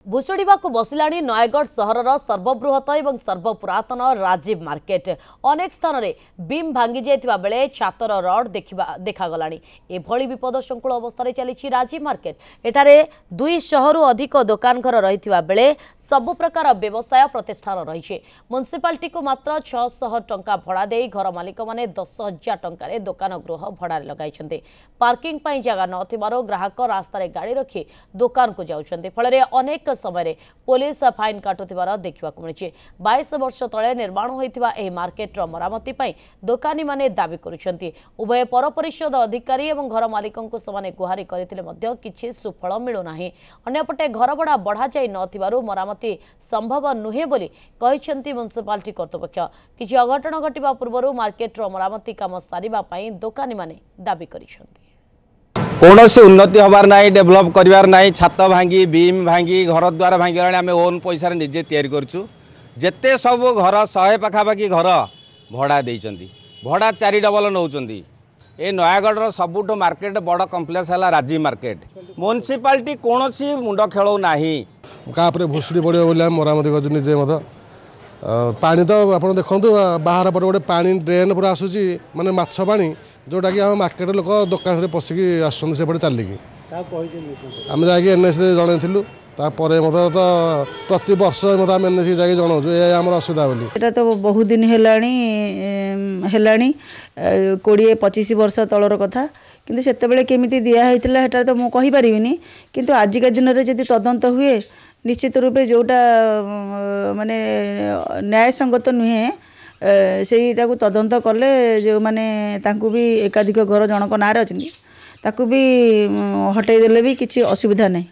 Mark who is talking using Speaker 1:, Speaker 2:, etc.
Speaker 1: भुशुड़ाक बसिलाणी नयगढ़ सहरर सर्वबृहत और सर्वपुरातन राजीव मार्केट अनेक स्थान में बीम भांगी जाइतिबा बेले छातर रड देखागला एभली विपदसंकुल अवस्था चली राजीव मार्केट एठारे 200 रु अधिक दुकान घर रही बेले सबु प्रकार व्यवसाय प्रतिष्ठान रही म्युनिसिपालिटी को मात्र 600 टंका भड़ा दे घर मालिक माने 10,000 टंकार दुकान गृह भड़ा लगाई पार्किंग पाई जगह नथिबारो ग्राहक रास्तार गाड़ी रखी दुकान को जाउछन्ते फल अनेक समय पुलिस फाइन काटुथिबार देखा मिली 22 वर्ष तले निर्माण होइथिबा एही मार्केटर मरामती पाई दुकानी माने दाबी करुछन्ति उभय परपरिषद अधिकारी एवं घर मालिकंकु समाने गुहारी करथिले मध्य किछि सुफल मिलु नाही अन्यपटे घर भड़ा बढ़ा जाई नथिबारु मरामती संभव नुहे बोली कहिसन्ति म्युनिसिपालिटी कर्तृपक्ष किछि अघटन घटिबा पूर्वरु मार्केटर मरामती काम सारिबा पाई दुकानी माने दाबी करिसन्ति
Speaker 2: कौन से उन्नति हबार ना डेभलप करार ना छात भांगी बीम भांगी घर द्वार भांगी आम ओन पैसा निजे तैयारी करते सब घर 100 पाखापाखि घर भड़ा देइचंती भड़ा 4 डबल नौचंती ए नयागढ़ सबुठ मार्केट बड़ कम्प्लेक्स है राजीव मार्केट म्युनिसिपालिटी कौन सी मुंड खेल ना
Speaker 3: क्या भुशुड़ी पड़े बोले मरामती कर निजे मत पानी तो आप देखु बाहर पर गोटे पानी ड्रेन पूरा आसूसी माने माछ पानी जोटा कि आम मार्केट लोक दुकान से पशिकी आसपटे चलिकी आम जा एनएस जनइलु मत तो प्रति वर्ष मत आम एनएस जा जनाऊँ ये आम असुविधा बोली
Speaker 4: এটা তো বহু দিন হেলানি 20-25 वर्ष तलर कथा किंतु सेतेबेले केमिति दिया होइतिला हेटा तो मु कहि परिबिनी किंतु आजिका दिन रे जदि तदंत हुए निश्चित रूपे जोटा माने न्याय संगत नुहे सेटा को तदंत कले जो माने तांकु भी एकाधिक घर जनक नारे अच्छी ताकू भी हटई देले भी किसी असुविधा नहीं।